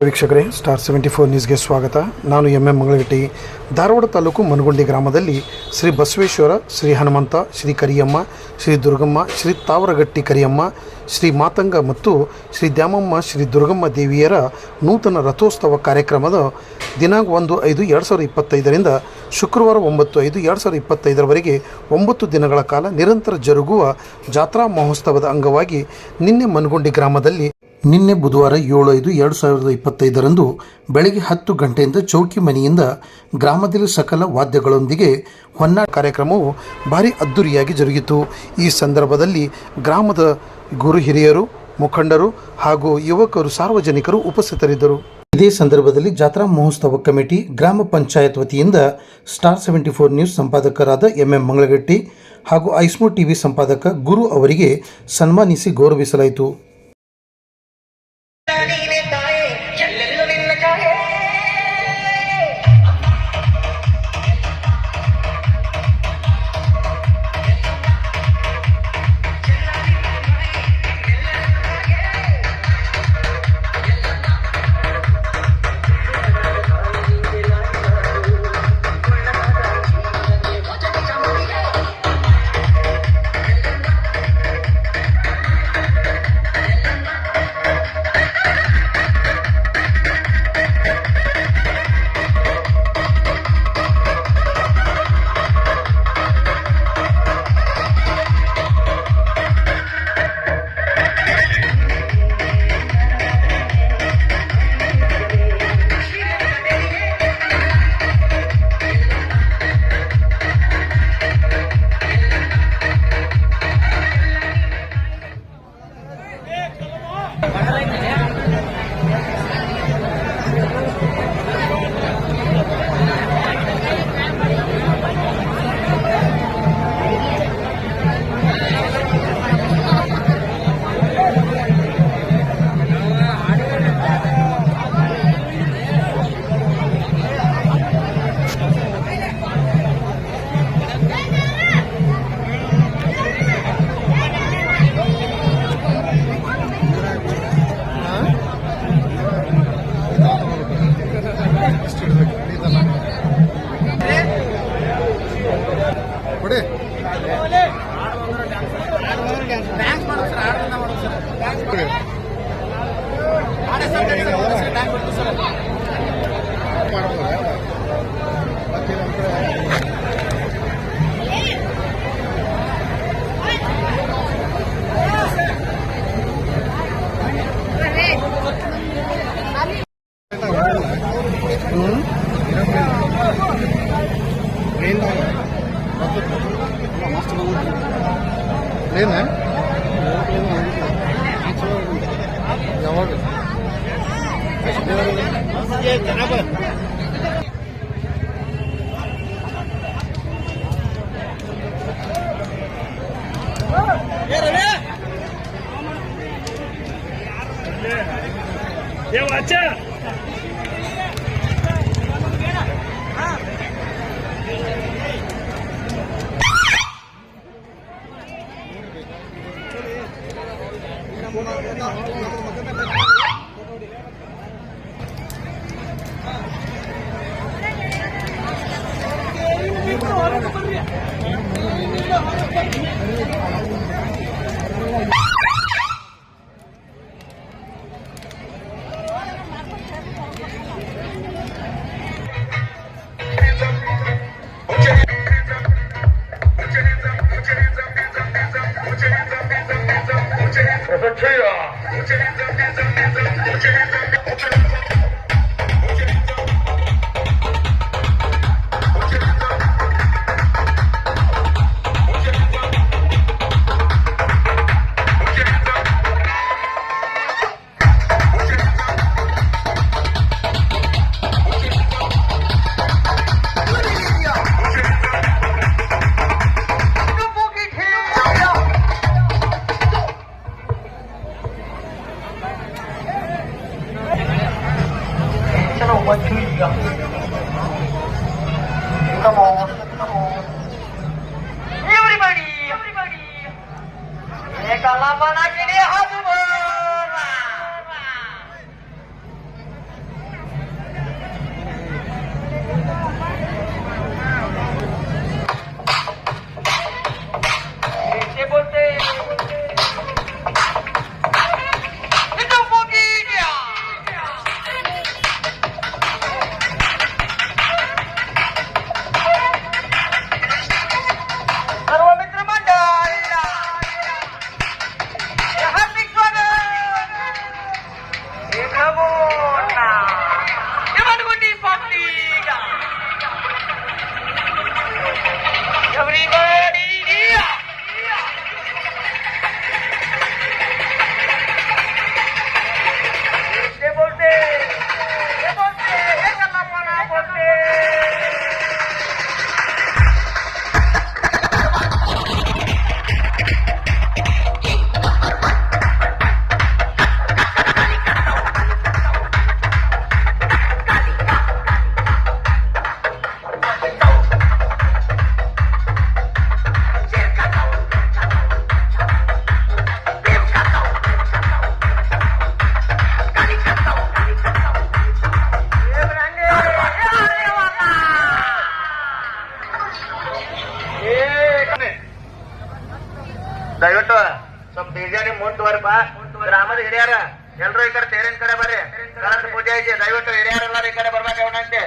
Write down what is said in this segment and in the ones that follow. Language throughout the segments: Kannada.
ವೀಕ್ಷಕರೇ, ಸ್ಟಾರ್ 74 ನ್ಯೂಸ್ಗೆ ಸ್ವಾಗತ. ನಾನು ಎಂ ಮಂಗಳಗಟ್ಟಿ. ಧಾರವಾಡ ತಾಲೂಕು ಮನಗುಂಡಿ ಗ್ರಾಮದಲ್ಲಿ ಶ್ರೀ ಬಸವೇಶ್ವರ, ಶ್ರೀ ಹನುಮಂತ, ಶ್ರೀ ಕರಿಯಮ್ಮ, ಶ್ರೀ ದುರ್ಗಮ್ಮ, ಶ್ರೀ ತಾವರಗಟ್ಟಿ ಕರಿಯಮ್ಮ, ಶ್ರೀ ಮಾತಂಗ ಮತ್ತು ಶ್ರೀ ದ್ಯಾಮಮ್ಮ, ಶ್ರೀ ದುರ್ಗಮ್ಮ ದೇವಿಯರ ನೂತನ ರಥೋತ್ಸವ ಕಾರ್ಯಕ್ರಮದ ದಿನಾಂಕ 1/5/2025ರಿಂದ ಶುಕ್ರವಾರ 9/5/2025ರವರೆಗೆ 9 ದಿನಗಳ ಕಾಲ ನಿರಂತರ ಜರುಗುವ ಜಾತ್ರಾ ಮಹೋತ್ಸವದ ಅಂಗವಾಗಿ ನಿನ್ನೆ ಬುಧವಾರ 7/5/2025ರಂದು ಬೆಳಗ್ಗೆ 10 ಗಂಟೆಯಿಂದ ಚೌಕಿ ಮನೆಯಿಂದ ಗ್ರಾಮದಲ್ಲಿ ಸಕಲ ವಾದ್ಯಗಳೊಂದಿಗೆ ಹೊನ್ನಾಟ ಕಾರ್ಯಕ್ರಮವು ಭಾರಿ ಅದ್ದೂರಿಯಾಗಿ ಜರುಗಿತು. ಈ ಸಂದರ್ಭದಲ್ಲಿ ಗ್ರಾಮದ ಗುರು ಹಿರಿಯರು, ಮುಖಂಡರು ಹಾಗೂ ಯುವಕರು, ಸಾರ್ವಜನಿಕರು ಉಪಸ್ಥಿತರಿದ್ದರು. ಇದೇ ಸಂದರ್ಭದಲ್ಲಿ ಜಾತ್ರಾ ಮಹೋತ್ಸವ ಕಮಿಟಿ, ಗ್ರಾಮ ಪಂಚಾಯತ್ ವತಿಯಿಂದ ಸ್ಟಾರ್ 74 ನ್ಯೂಸ್ ಸಂಪಾದಕರಾದ ಎಂ ಮಂಗಳಗಟ್ಟಿ ಹಾಗೂ ಐಸ್ಮೋ ಟಿವಿ ಸಂಪಾದಕ ಗುರು ಅವರಿಗೆ ಸನ್ಮಾನಿಸಿ ಗೌರವಿಸಲಾಯಿತು. ಗ್ರಾಮದ ಹಿರಿಯರ ಎಲ್ರು ಈ ಕಡೆ ತೇರಿನ ಕಡೆ ಬರ್ರಿ. ಕಳಸ ಪೂಜೆ ಐತಿ, ದಯವಿಟ್ಟು ಹಿರಿಯರೆಲ್ಲರೂ ಈ ಕಡೆ ಬರ್ಬೇಕು. ಅವನಂತೆ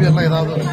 ಎಲ್ಲ ಇದಾವೆ.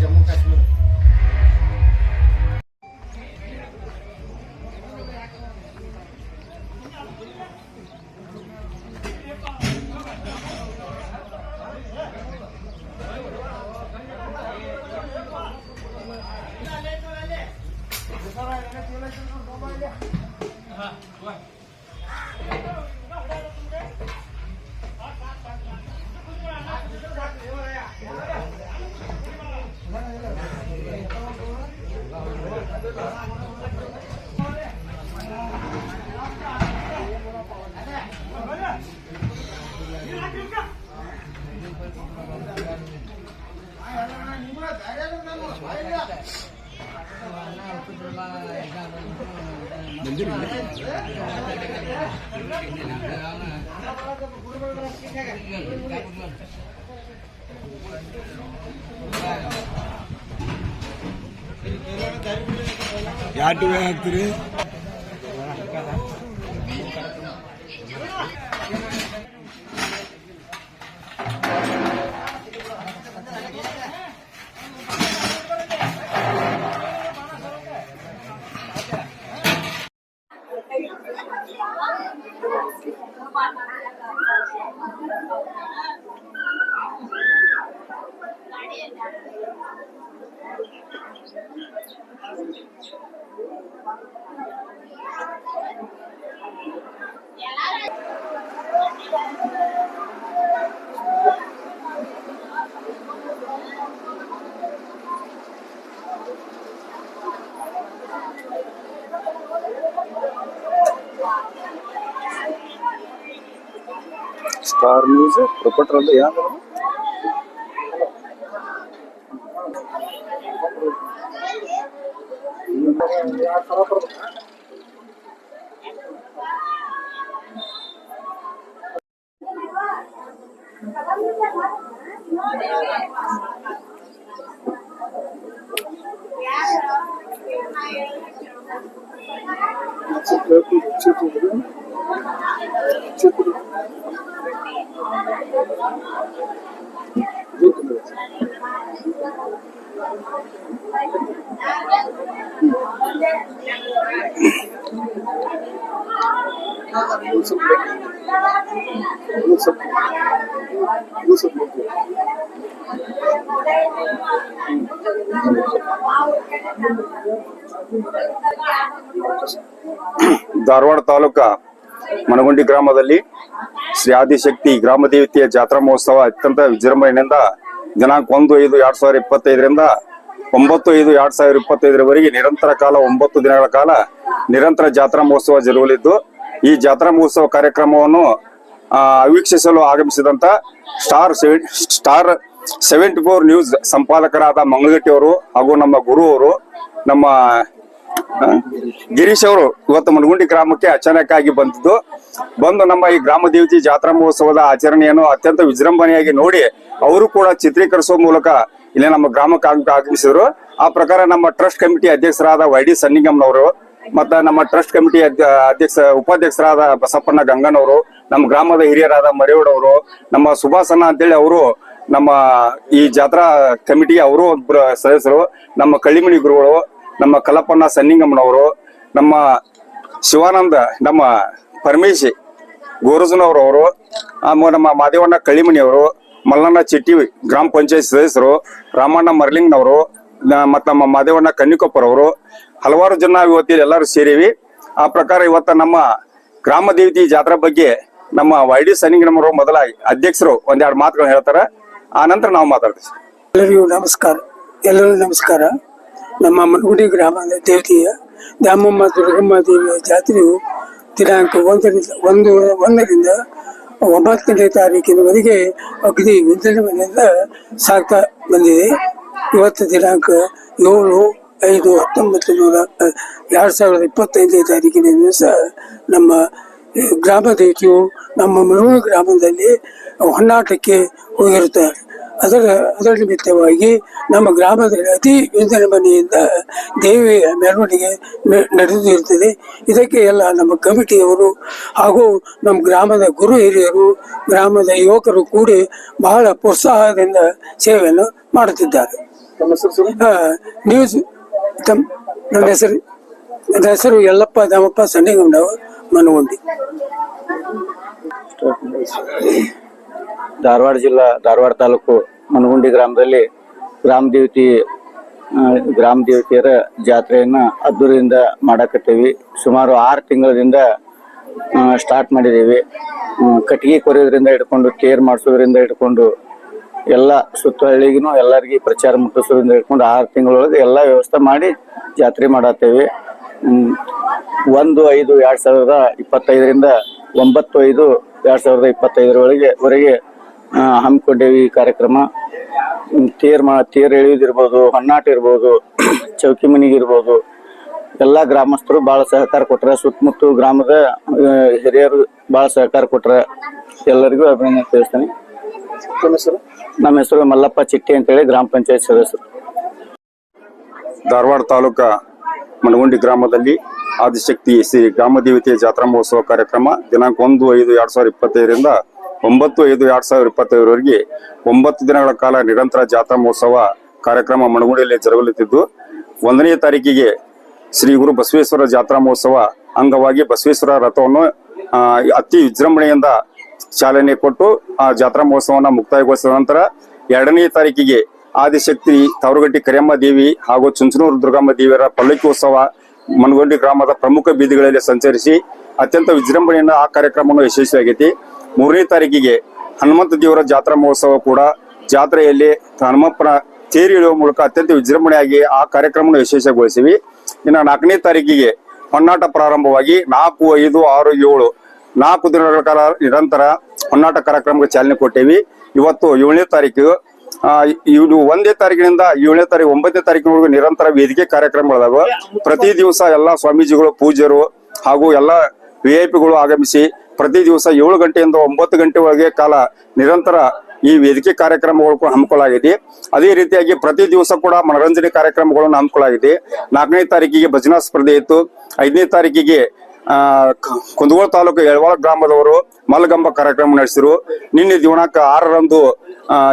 जम्मू काश्मीर ಯಾಟು ಹಾಕ್ತೀರಿ स्टार न्यूज़ प्रॉपर्टर याद ಧಾರವಾಡ ತಾಲೂಕಾ ಮನಗುಂಡಿ ಗ್ರಾಮದಲ್ಲಿ ಶ್ರೀ ಆದಿಶಕ್ತಿ ಗ್ರಾಮ ದೇವತೆಯ ಜಾತ್ರಾ ಮಹೋತ್ಸವ ಅತ್ಯಂತ ವಿಜೃಂಭಣೆಯಿಂದ ದಿನಾಂಕ 1/5/2025ರಿಂದ 9/5/2025ರವರೆಗೆ ನಿರಂತರ ಕಾಲ 9 ದಿನಗಳ ಕಾಲ ನಿರಂತರ ಜಾತ್ರಾ ಮಹೋತ್ಸವ ಜರುಗಲಿದ್ದು ಈ ಜಾತ್ರಾ ಮಹೋತ್ಸವ ಕಾರ್ಯಕ್ರಮವನ್ನು ವೀಕ್ಷಿಸಲು ಆಗಮಿಸಿದಂತ ಸ್ಟಾರ್ 74 ನ್ಯೂಸ್ ಸಂಪಾದಕರಾದ ಮಂಗಳಗಟ್ಟಿ ಅವರು ಹಾಗೂ ನಮ್ಮ ಗುರು ಅವರು ನಮ್ಮ ಗಿರೀಶ್ ಅವರು ಇವತ್ತು ಮನಗುಂಡಿ ಗ್ರಾಮಕ್ಕೆ ಅಚಾನಕ್ಕಾಗಿ ಬಂದು ನಮ್ಮ ಈ ಗ್ರಾಮ ದೇವತೆ ಜಾತ್ರಾ ಮಹೋತ್ಸವದ ಆಚರಣೆಯನ್ನು ಅತ್ಯಂತ ವಿಜೃಂಭಣೆಯಾಗಿ ನೋಡಿ ಅವರು ಕೂಡ ಚಿತ್ರೀಕರಿಸುವ ಮೂಲಕ ಇಲ್ಲಿ ನಮ್ಮ ಗ್ರಾಮಕ್ಕೆ ಆಗಮಿಸಿದ್ರು. ಆ ಪ್ರಕಾರ ನಮ್ಮ ಟ್ರಸ್ಟ್ ಕಮಿಟಿ ಅಧ್ಯಕ್ಷರಾದ ವೈಡಿ ಸನ್ನಿಗಮ್ನವರು ಮತ್ತೆ ನಮ್ಮ ಟ್ರಸ್ಟ್ ಕಮಿಟಿ ಉಪಾಧ್ಯಕ್ಷರಾದ ಬಸಪ್ಪಣ್ಣ ಗಂಗನವರು, ನಮ್ಮ ಗ್ರಾಮದ ಹಿರಿಯರಾದ ಮರೇವಡವರು, ನಮ್ಮ ಸುಭಾಸನ ಅಂತೇಳಿ ಅವರು ನಮ್ಮ ಈ ಜಾತ್ರಾ ಕಮಿಟಿಗೆ ಅವರು ಒಬ್ಬರು ಸದಸ್ಯರು, ನಮ್ಮ ಕಳ್ಳಿಮಣಿ ಗುರುಗಳು, ನಮ್ಮ ಕಲಪ್ಪಣ್ಣ ಸನ್ನಿಂಗಮ್ಮನವರು, ನಮ್ಮ ಶಿವಾನಂದ, ನಮ್ಮ ಪರಮೇಶಿ ಗೋರಜನವರು, ನಮ್ಮ ಮಾದೇವಣ್ಣ ಕಳ್ಳಿಮಣಿಯವರು, ಮಲ್ಲಣ್ಣ ಚಿಟ್ಟಿ ಗ್ರಾಮ ಪಂಚಾಯತ್ ಸದಸ್ಯರು, ರಾಮಣ್ಣ ಮರ್ಲಿಂಗ್ನವರು, ಮತ್ತು ನಮ್ಮ ಮಾದೇವಣ್ಣ ಕನ್ನಿಕೊಪ್ಪರವರು, ಹಲವಾರು ಜನ ಇವತ್ತಿಗೆ ಎಲ್ಲರೂ ಸೇರಿವಿ. ಆ ಪ್ರಕಾರ ಇವತ್ತ ನಮ್ಮ ಗ್ರಾಮ ದೇವತಿ ಜಾತ್ರೆ ಬಗ್ಗೆ ನಮ್ಮ YD ಸನಿಂಗನವರು ಮೊದಲ ಅಧ್ಯಕ್ಷರು ಒಂದೆರಡು ಮಾತುಗಳು ಹೇಳ್ತಾರೆ. ಆ ನಂತರ ನಾವು ಮಾತಾಡ್ತೀವಿ. ಎಲ್ಲರಿಗೂ ನಮಸ್ಕಾರ. ನಮ್ಮ ಮನಗುಡಿ ಗ್ರಾಮದ ದೇವತೆಯ ದ್ಯಾಮಮ್ಮ ದುರ್ಗಮ್ಮ ದೇವಿಯ ಜಾತ್ರೆಯು ದಿನಾಂಕ 1ರಿಂದ 9ನೇ ತಾರೀಕಿನವರೆಗೆ ಅಗದಿ ವಿಜೃಂಭಣೆಯಿಂದ ಸಾಗ್ತಾ ಬಂದಿದೆ. ಇವತ್ತು ದಿನಾಂಕ 7/5/2025ನೇ ತಾರೀಕಿನ ದಿವಸ ನಮ್ಮ ಗ್ರಾಮ ದೇವತೆಯು ನಮ್ಮ ಮನಗುಡಿ ಗ್ರಾಮದಲ್ಲಿ ಹೊನ್ನಾಟಕ್ಕೆ ಹೋಗಿರುತ್ತಾರೆ. ಅದರ ನಿಮಿತ್ತವಾಗಿ ನಮ್ಮ ಗ್ರಾಮದಲ್ಲಿ ಅತಿ ವಿಜೃಂಭಣೆಯಿಂದ ದೇವಿಯ ಮೆರವಣಿಗೆ ನಡೆದಿರುತ್ತದೆ. ಇದಕ್ಕೆ ಎಲ್ಲ ನಮ್ಮ ಕಮಿಟಿಯವರು ಹಾಗೂ ನಮ್ಮ ಗ್ರಾಮದ ಗುರು ಹಿರಿಯರು, ಗ್ರಾಮದ ಯುವಕರು ಕೂಡಿ ಬಹಳ ಪ್ರೋತ್ಸಾಹದಿಂದ ಸೇವೆಯನ್ನು ಮಾಡುತ್ತಿದ್ದಾರೆ. ನನ್ನ ಹೆಸರು ಯಲ್ಲಪ್ಪ ದಾಮಪ್ಪ ಸಣ್ಣಿಗೊಂಡವ, ಮನಗುಂಡಿ. ಧಾರವಾಡ ಜಿಲ್ಲಾ ಧಾರವಾಡ ತಾಲೂಕು ಮನಗುಂಡಿ ಗ್ರಾಮದಲ್ಲಿ ಗ್ರಾಮ ದೇವತೆಯರ ಜಾತ್ರೆಯನ್ನ ಅದ್ದೂರಿಯಿಂದ ಮಾಡಕತ್ತೇವಿ. ಸುಮಾರು 6 ತಿಂಗಳಿಂದ ಸ್ಟಾರ್ಟ್ ಮಾಡಿದ್ದೇವೆ. ಕಟ್ಟಿಗೆ ಕೊರೆಯೋದ್ರಿಂದ ಹಿಡ್ಕೊಂಡು ತೇರ್ ಮಾಡಿಸೋದ್ರಿಂದ ಹಿಡ್ಕೊಂಡು ಎಲ್ಲ ಸುತ್ತ ಹಳ್ಳಿಗೂ ಎಲ್ಲರಿಗೂ ಪ್ರಚಾರ ಮುಟ್ಟಿಸೋದ್ರಿಂದ ಹಿಡ್ಕೊಂಡು 6 ತಿಂಗಳೊಳಗೆ ಎಲ್ಲ ವ್ಯವಸ್ಥೆ ಮಾಡಿ ಜಾತ್ರೆ ಮಾಡತ್ತೇವೆ. 1/5/2025ರಿಂದ 9/5/2025ವರೆಗೆ ಹಮ್ಮಿಕೊಂಡೇವಿ ಕಾರ್ಯಕ್ರಮ. ತೇರ್ ಎಳೆಯೋದಿರ್ಬೋದು, ಹೊನ್ನಾಟ ಇರ್ಬೋದು, ಚೌಕಿ ಮನಿಗಿರ್ಬೋದು, ಎಲ್ಲ ಗ್ರಾಮಸ್ಥರು ಬಹಳ ಸಹಕಾರ ಕೊಟ್ರ. ಸುತ್ತಮುತ್ತ ಗ್ರಾಮದ ಹಿರಿಯರು ಬಹಳ ಸಹಕಾರ ಕೊಟ್ರ. ಎಲ್ಲರಿಗೂ ಅಭಿನಂದನೆ ತಿಳಿಸ್ತೇನೆ. ನಮ್ಮ ಹೆಸರು ಮಲ್ಲಪ್ಪ ಚಿಟ್ಟಿ ಅಂತೇಳಿ, ಗ್ರಾಮ ಪಂಚಾಯತ್ ಸದಸ್ಯರು. ಧಾರವಾಡ ತಾಲೂಕ ಮನಗುಂಡಿ ಗ್ರಾಮದಲ್ಲಿ ಆದಿಶಕ್ತಿ ಶ್ರೀ ಗ್ರಾಮ ದೇವತೆಯ ಜಾತ್ರಾ ಮಹೋತ್ಸವ ಕಾರ್ಯಕ್ರಮ ದಿನಾಂಕ 1/5/2025ರಿಂದ 9/5/2025ವರೆಗೆ 9 ದಿನಗಳ ಕಾಲ ನಿರಂತರ ಜಾತ್ರಾ ಮಹೋತ್ಸವ ಕಾರ್ಯಕ್ರಮ ಮನಗುಂಡಿಯಲ್ಲಿ ಜರುಗಲಿದ್ದು, 1ನೇ ತಾರೀಕಿಗೆ ಶ್ರೀ ಗುರು ಬಸವೇಶ್ವರ ಜಾತ್ರಾ ಮಹೋತ್ಸವ ಅಂಗವಾಗಿ ಬಸವೇಶ್ವರ ರಥವನ್ನು ಅತಿ ವಿಜೃಂಭಣೆಯಿಂದ ಚಾಲನೆ ಕೊಟ್ಟು ಆ ಜಾತ್ರಾ ಮಹೋತ್ಸವವನ್ನು ಮುಕ್ತಾಯಗೊಳಿಸಿದ ನಂತರ 2ನೇ ತಾರೀಕಿಗೆ ಆದಿಶಕ್ತಿ ತಾವರಗಟ್ಟಿ ಕರಿಯಮ್ಮ ದೇವಿ ಹಾಗೂ ಚುಂಚನೂರು ದುರ್ಗಮ್ಮ ದೇವಿಯರ ಪಲ್ಲಕ್ಕಿ ಉತ್ಸವ ಮನಗುಂಡಿ ಗ್ರಾಮದ ಪ್ರಮುಖ ಬೀದಿಗಳಲ್ಲಿ ಸಂಚರಿಸಿ ಅತ್ಯಂತ ವಿಜೃಂಭಣೆಯಿಂದ ಆ ಕಾರ್ಯಕ್ರಮವನ್ನು ಯಶಸ್ವಿಯಾಗೈತಿ. 3ನೇ ತಾರೀಕಿಗೆ ಹನುಮಂತ ದೇವರ ಜಾತ್ರಾ ಮಹೋತ್ಸವ ಕೂಡ ಜಾತ್ರೆಯಲ್ಲಿ ಹನುಮಪ್ಪನ ತೇರು ಇಳುವ ಮೂಲಕ ಅತ್ಯಂತ ವಿಜೃಂಭಣೆಯಾಗಿ ಆ ಕಾರ್ಯಕ್ರಮವನ್ನು ಯಶಸ್ವಿಗೊಳಿಸಿವಿ. ಇನ್ನು 4ನೇ ತಾರೀಕಿಗೆ ಹೊನ್ನಾಟ ಪ್ರಾರಂಭವಾಗಿ 4, 5, 6, 7 4 ದಿನಗಳ ಕಾಲ ನಿರಂತರ ಹೊನ್ನಾಟ ಕಾರ್ಯಕ್ರಮಕ್ಕೆ ಚಾಲನೆ ಕೊಟ್ಟೇವಿ. ಇವತ್ತು 7ನೇ ತಾರೀಕು. 1ನೇ ತಾರೀಕಿನಿಂದ 7ನೇ ತಾರೀಕು 9ನೇ ತಾರೀಕಿನವರೆಗೂ ನಿರಂತರ ವೇದಿಕೆ ಕಾರ್ಯಕ್ರಮಗಳಾದವ. ಪ್ರತಿ ದಿವಸ ಎಲ್ಲಾ ಸ್ವಾಮೀಜಿಗಳು, ಪೂಜ್ಯರು ಹಾಗೂ ಎಲ್ಲಾ VIP ಗಳು ಆಗಮಿಸಿ ಪ್ರತಿ ದಿವಸ 7 ಗಂಟೆಯಿಂದ 9 ಗಂಟೆವರೆಗೆ ಕಾಲ ನಿರಂತರ ಈ ವೇದಿಕೆ ಕಾರ್ಯಕ್ರಮಗಳು ಹಮ್ಮಿಕೊಳ್ಳಲಾಗಿದೆ. ಅದೇ ರೀತಿಯಾಗಿ ಪ್ರತಿ ದಿವಸ ಕೂಡ ಮನರಂಜನೆ ಕಾರ್ಯಕ್ರಮಗಳನ್ನು ಹಮ್ಮಿಕೊಳ್ಳಲಾಗಿದೆ. 4ನೇ ತಾರೀಕಿಗೆ ಭಜನಾ ಸ್ಪರ್ಧೆ ಇತ್ತು. 5ನೇ ತಾರೀಕಿಗೆ ಕುಂದಗೋಳ ತಾಲೂಕು ಯಳವಾಳ ಗ್ರಾಮದವರು ಮಲ್ಲಗಂಬ ಕಾರ್ಯಕ್ರಮ ನಡೆಸಿರು. ನಿನ್ನೆ ದಿನಾಂಕ 6ರಂದು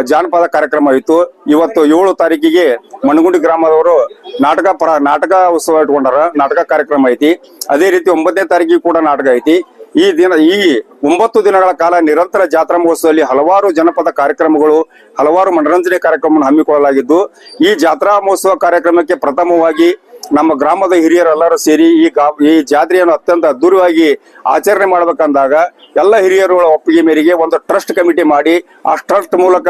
ಜಾನಪದ ಕಾರ್ಯಕ್ರಮ ಆಯಿತು. ಇವತ್ತು 7 ತಾರೀಕಿಗೆ ಮನಗುಂಡಿ ಗ್ರಾಮದವರು ನಾಟಕ ಉತ್ಸವ ಇಟ್ಕೊಂಡಾರ. ನಾಟಕ ಕಾರ್ಯಕ್ರಮ ಐತಿ. ಅದೇ ರೀತಿ 9ನೇ ತಾರೀಕಿಗೆ ಕೂಡ ನಾಟಕ ಐತಿ. ಈ 9 ದಿನಗಳ ಕಾಲ ನಿರಂತರ ಜಾತ್ರಾ ಮಹೋತ್ಸವದಲ್ಲಿ ಹಲವಾರು ಜನಪದ ಕಾರ್ಯಕ್ರಮಗಳು, ಹಲವಾರು ಮನರಂಜನೆ ಕಾರ್ಯಕ್ರಮವನ್ನು ಹಮ್ಮಿಕೊಳ್ಳಲಾಗಿದ್ದು, ಈ ಜಾತ್ರಾ ಮಹೋತ್ಸವ ಕಾರ್ಯಕ್ರಮಕ್ಕೆ ಪ್ರಥಮವಾಗಿ ನಮ್ಮ ಗ್ರಾಮದ ಹಿರಿಯರೆಲ್ಲರೂ ಸೇರಿ ಈ ಜಾತ್ರೆಯನ್ನು ಅತ್ಯಂತ ಅದ್ದೂರಿಯಾಗಿ ಆಚರಣೆ ಮಾಡಬೇಕಂದಾಗ ಎಲ್ಲ ಹಿರಿಯರುಗಳ ಒಪ್ಪಿಗೆ ಮೇರೆಗೆ ಒಂದು ಟ್ರಸ್ಟ್ ಕಮಿಟಿ ಮಾಡಿ ಆ ಟ್ರಸ್ಟ್ ಮೂಲಕ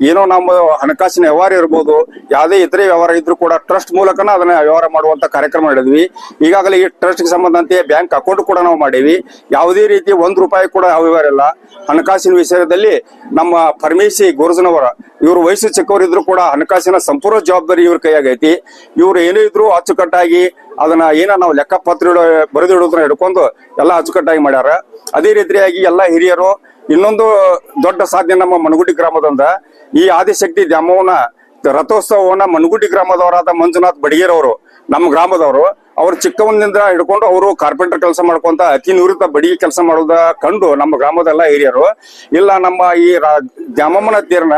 ಏನೋ ನಮ್ಮ ಹಣಕಾಸಿನ ವ್ಯವಹಾರ ಇರ್ಬೋದು, ಯಾವುದೇ ಇತರೆ ವ್ಯವಹಾರ ಇದ್ರೂ ಕೂಡ ಟ್ರಸ್ಟ್ ಮೂಲಕನ ಅದನ್ನ ವ್ಯವಹಾರ ಮಾಡುವಂತ ಕಾರ್ಯಕ್ರಮ ಮಾಡಿದ್ವಿ. ಈಗಾಗಲೇ ಈ ಟ್ರಸ್ಟ್ಗೆ ಸಂಬಂಧಂತೆ ಬ್ಯಾಂಕ್ ಅಕೌಂಟ್ ಕೂಡ ನಾವು ಮಾಡೀವಿ. ಯಾವುದೇ ರೀತಿ ₹1 ಕೂಡ ವ್ಯವಹಾರ ಇಲ್ಲ. ಹಣಕಾಸಿನ ವಿಷಯದಲ್ಲಿ ನಮ್ಮ ಪರಮೇಶಿ ಗೋರ್ಜನವರ ಇವರು ವಯಸ್ಸು ಚಿಕ್ಕವರಿದ್ರು ಕೂಡ ಹಣಕಾಸಿನ ಸಂಪೂರ್ಣ ಜವಾಬ್ದಾರಿ ಇವ್ರ ಕೈಯಾಗೈತಿ. ಇವ್ರು ಏನೇ ಇದ್ರು ಅಚ್ಚುಕಟ್ಟಾಗಿ ಅದನ್ನ ನಾವು ಲೆಕ್ಕಪತ್ರ ಬರೆದಿಡೋದನ್ನ ಹಿಡ್ಕೊಂಡು ಎಲ್ಲ ಅಚ್ಚುಕಟ್ಟಾಗಿ ಮಾಡ್ಯಾರ. ಅದೇ ರೀತಿಯಾಗಿ ಎಲ್ಲ ಹಿರಿಯರು ಇನ್ನೊಂದು ದೊಡ್ಡ ಸಾಧನೆ ನಮ್ಮ ಮನಗುಂಡಿ ಗ್ರಾಮದಿಂದ ಈ ಆದಿಶಕ್ತಿ ದ್ಯಾಮವ್ವನ ರಥೋತ್ಸವವನ್ನ ಮನಗುಂಡಿ ಗ್ರಾಮದವರಾದ ಮಂಜುನಾಥ್ ಬಡಿಗೇರವರು ನಮ್ಮ ಗ್ರಾಮದವರು ಅವ್ರು ಚಿಕ್ಕವನಿಂದ ಹಿಡ್ಕೊಂಡು ಅವರು ಕಾರ್ಪೆಂಟರ್ ಕೆಲಸ ಮಾಡ್ಕೊಂತ ಅತಿ ನಿವೃತ್ತ ಬಡಿಗೆ ಕೆಲಸ ಮಾಡೋದ ಕಂಡು ನಮ್ಮ ಗ್ರಾಮದೆಲ್ಲ ಹಿರಿಯರು ಇಲ್ಲ ನಮ್ಮ ಈ ದ್ಯಾಮಮ್ಮನ ತೇರನ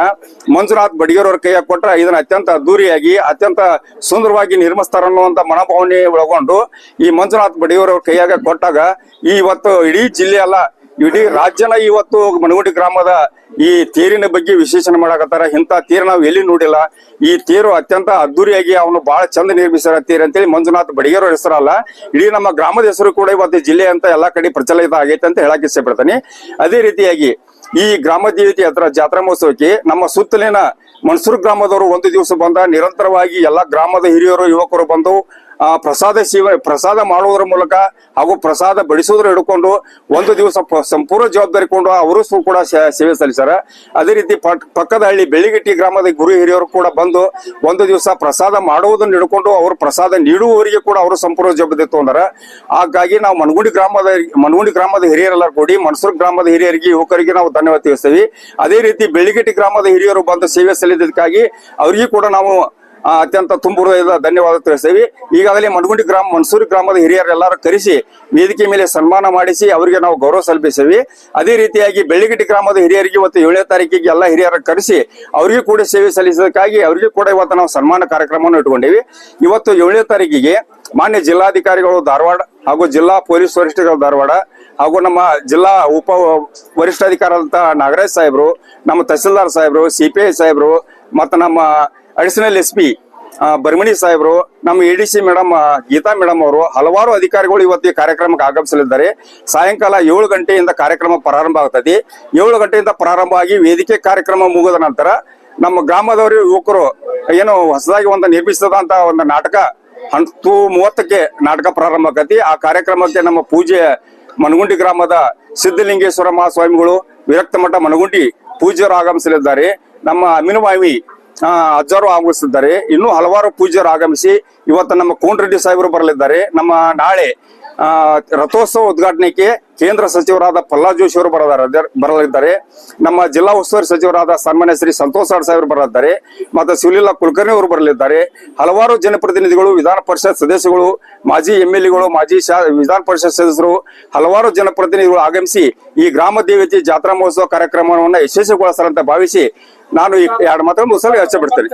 ಮಂಜುನಾಥ್ ಬಡಿಗೇರವ್ರ ಕೈಯಾಗ ಕೊಟ್ರ ಇದನ್ನ ಅತ್ಯಂತ ಅದ್ದೂರಿಯಾಗಿ ಅತ್ಯಂತ ಸುಂದರವಾಗಿ ನಿರ್ಮಿಸ್ತಾರ ಅನ್ನುವಂತ ಮನೋಭಾವನೆ ಒಳಗೊಂಡು ಈ ಮಂಜುನಾಥ್ ಬಡಿಗೇರವ್ರ ಕೈಯಾಗ ಕೊಟ್ಟಾಗ ಇವತ್ತು ಇಡೀ ಜಿಲ್ಲೆ ಎಲ್ಲ ಇಡೀ ರಾಜ್ಯನ ಇವತ್ತು ಮನಗುಂಡಿ ಗ್ರಾಮದ ಈ ತೇರಿನ ಬಗ್ಗೆ ವಿಶೇಷಣೆ ಮಾಡಕತ್ತಾರ. ಇಂಥ ತೇರು ನಾವು ಎಲ್ಲಿ ನೋಡಿಲ್ಲ. ಈ ತೇರು ಅತ್ಯಂತ ಅದ್ದೂರಿಯಾಗಿ ಅವನು ಬಹಳ ಚಂದ ನಿರ್ಮಿಸಿದ ತೇರು ಅಂತೇಳಿ ಮಂಜುನಾಥ್ ಬಡಿಗೇರ್ ಹೆಸರಲ್ಲ, ಇಡೀ ನಮ್ಮ ಗ್ರಾಮದ ಹೆಸರು ಕೂಡ ಇವತ್ತು ಜಿಲ್ಲೆ ಅಂತ ಎಲ್ಲಾ ಕಡೆ ಪ್ರಚಲಿತ ಆಗೈತೆ ಅಂತ ಹೇಳಕ್ ಇಷ್ಟ ಪಡ್ತಾನೆ. ಅದೇ ರೀತಿಯಾಗಿ ಈ ಗ್ರಾಮ ದೇವತೆ ಹತ್ರ ಜಾತ್ರಾ ಮಹೋತ್ಸವಕ್ಕೆ ನಮ್ಮ ಸುತ್ತಲಿನ ಮನ್ಸೂರು ಗ್ರಾಮದವರು ಒಂದು ದಿವಸ ಬಂದ ನಿರಂತರವಾಗಿ ಎಲ್ಲಾ ಗ್ರಾಮದ ಹಿರಿಯರು ಯುವಕರು ಬಂದು ಪ್ರಸಾದ ಮಾಡುವುದರ ಮೂಲಕ ಹಾಗೂ ಪ್ರಸಾದ ಬಡಿಸೋದ್ರ ಹಿಡ್ಕೊಂಡು ಒಂದು ದಿವಸ ಸಂಪೂರ್ಣ ಜವಾಬ್ದಾರಿ ಕೊಂಡು ಅವರು ಕೂಡ ಸೇವೆ ಸಲ್ಲಿಸ್ಯಾರ. ಅದೇ ರೀತಿ ಪಕ್ಕದ ಹಳ್ಳಿ ಬೆಳ್ಳಿಗಟ್ಟಿ ಗ್ರಾಮದ ಗುರು ಹಿರಿಯರು ಕೂಡ ಬಂದು ಒಂದು ದಿವಸ ಪ್ರಸಾದ ಮಾಡುವುದನ್ನು ಹಿಡ್ಕೊಂಡು ಅವರು ಪ್ರಸಾದ ನೀಡುವವರಿಗೆ ಕೂಡ ಅವರು ಸಂಪೂರ್ಣ ಜವಾಬ್ದಾರಿ ತಗೊಂಡಾರ. ಹಾಗಾಗಿ ನಾವು ಮನಗುಂಡಿ ಗ್ರಾಮದ ಹಿರಿಯರೆಲ್ಲರೂ ಕೂಡಿ ಮನ್ಸೂರು ಗ್ರಾಮದ ಹಿರಿಯರಿಗೆ ಯುವಕರಿಗೆ ನಾವು ಧನ್ಯವಾದ ತಿಳಿಸ್ತೀವಿ. ಅದೇ ರೀತಿ ಬೆಳ್ಳಿಗಟ್ಟಿ ಗ್ರಾಮದ ಹಿರಿಯರು ಬಂದು ಸೇವೆ ಸಲ್ಲಿದ್ದಕ್ಕಾಗಿ ಅವರಿಗೂ ಕೂಡ ನಾವು ಅತ್ಯಂತ ತುಂಬುವುದ ಧನ್ಯವಾದ ತಿಳಿಸ್ತೇವೆ. ಈಗಾಗಲೇ ಮನ್ಸೂರು ಗ್ರಾಮದ ಹಿರಿಯರೆಲ್ಲರೂ ಕರೆಸಿ ವೇದಿಕೆ ಮೇಲೆ ಸನ್ಮಾನ ಮಾಡಿಸಿ ಅವರಿಗೆ ನಾವು ಗೌರವ ಸಲ್ಲಿಸಿವಿ. ಅದೇ ರೀತಿಯಾಗಿ ಬೆಳ್ಳಿಗಟ್ಟಿ ಗ್ರಾಮದ ಹಿರಿಯರಿಗೆ ಇವತ್ತು 7ನೇ ತಾರೀಕಿಗೆ ಎಲ್ಲ ಹಿರಿಯರ ಕರೆಸಿ ಅವರಿಗೂ ಕೂಡ ಸೇವೆ ಸಲ್ಲಿಸೋದಕ್ಕಾಗಿ ಅವರಿಗೂ ಕೂಡ ಇವತ್ತು ನಾವು ಸನ್ಮಾನ ಕಾರ್ಯಕ್ರಮವನ್ನು ಇಟ್ಕೊಂಡಿವಿ. ಇವತ್ತು 7ನೇ ತಾರೀಕಿಗೆ ಮಾನ್ಯ ಜಿಲ್ಲಾಧಿಕಾರಿಗಳು ಧಾರವಾಡ ಹಾಗೂ ಜಿಲ್ಲಾ ಪೊಲೀಸ್ ವರಿಷ್ಠರು ಧಾರವಾಡ ಹಾಗೂ ನಮ್ಮ ಜಿಲ್ಲಾ ಉಪ ವರಿಷ್ಠಾಧಿಕಾರಿಯಾದಂತ ನಾಗರಾಜ್ ಸಾಹೇಬ್ರು, ನಮ್ಮ ತಹಸೀಲ್ದಾರ್ ಸಾಹೇಬ್ರು, CPI ಸಾಹೇಬ್ರು ಮತ್ತು ನಮ್ಮ ಅಡಿಷನಲ್ SP ಬರ್ಮಣಿ ಸಾಹೇಬ್ರು, ನಮ್ಮ ADC ಮೇಡಮ್ ಗೀತಾ ಮೇಡಮ್ ಅವರು ಹಲವಾರು ಅಧಿಕಾರಿಗಳು ಇವತ್ತು ಈ ಕಾರ್ಯಕ್ರಮಕ್ಕೆ ಆಗಮಿಸಲಿದ್ದಾರೆ. ಸಾಯಂಕಾಲ 7 ಗಂಟೆಯಿಂದ ಕಾರ್ಯಕ್ರಮ ಪ್ರಾರಂಭ ಆಗ್ತದೆ. 7 ಗಂಟೆಯಿಂದ ಪ್ರಾರಂಭ ಆಗಿ ವೇದಿಕೆ ಕಾರ್ಯಕ್ರಮ ಮುಗಿದ ನಂತರ ನಮ್ಮ ಗ್ರಾಮದವರು ಯುವಕರು ಏನು ಹೊಸದಾಗಿ ಒಂದು ನಿರ್ಮಿಸಿದಂತ ಒಂದು ನಾಟಕ 10:30ಕ್ಕೆ ನಾಟಕ ಪ್ರಾರಂಭ ಆಗತಿ. ಆ ಕಾರ್ಯಕ್ರಮಕ್ಕೆ ನಮ್ಮ ಪೂಜೆ ಮನಗುಂಡಿ ಗ್ರಾಮದ ಸಿದ್ಧಲಿಂಗೇಶ್ವರ ಮಹಾಸ್ವಾಮಿಗಳು, ವಿರಕ್ತ ಮಠ ಮನಗುಂಡಿ ಪೂಜ್ಯರು ಆಗಮಿಸಲಿದ್ದಾರೆ. ನಮ್ಮ ಅಮಿನವಾಮಿ ಅಜ್ಜರು ಆಗಮಿಸಿದ್ದಾರೆ. ಇನ್ನೂ ಹಲವಾರು ಪೂಜ್ಯರು ಆಗಮಿಸಿ ಇವತ್ತು ನಮ್ಮ ಕೋನರೆಡ್ಡಿ ಸಾಹೇಬರು ಬರಲಿದ್ದಾರೆ. ನಮ್ಮ ನಾಳೆ ರಥೋತ್ಸವ ಉದ್ಘಾಟನೆಗೆ ಕೇಂದ್ರ ಸಚಿವರಾದ ಪ್ರಹ್ಲಾದ್ ಜೋಶಿ ಅವರು ಬರಲಿದ್ದಾರೆ. ನಮ್ಮ ಜಿಲ್ಲಾ ಉಸ್ತುವಾರಿ ಸಚಿವರಾದ ಸನ್ಮಾನ್ಯ ಶ್ರೀ ಸಂತೋಷ್ ಸಾಹೇಬರು ಬರಲಿದ್ದಾರೆ. ಮತ್ತು ಶಿವಲೀಲಾ ಕುಲಕರ್ಣಿ ಅವರು ಬರಲಿದ್ದಾರೆ. ಹಲವಾರು ಜನಪ್ರತಿನಿಧಿಗಳು, ವಿಧಾನ ಪರಿಷತ್ ಸದಸ್ಯಗಳು, ಮಾಜಿ MLAಗಳು, ಮಾಜಿ ವಿಧಾನ ಪರಿಷತ್ ಸದಸ್ಯರು, ಹಲವಾರು ಜನಪ್ರತಿನಿಧಿಗಳು ಆಗಮಿಸಿ ಈ ಗ್ರಾಮ ದೇವತೆ ಜಾತ್ರಾ ಮಹೋತ್ಸವ ಕಾರ್ಯಕ್ರಮವನ್ನು ಯಶಸ್ವಿಗೊಳಿಸಲಂತ ಭಾವಿಸಿ ನಾನು ಈ 2 ಮಾತನ್ನು ಮುಗಿಸಲು ಇಚ್ಛೆ ಪಡ್ತೇನೆ.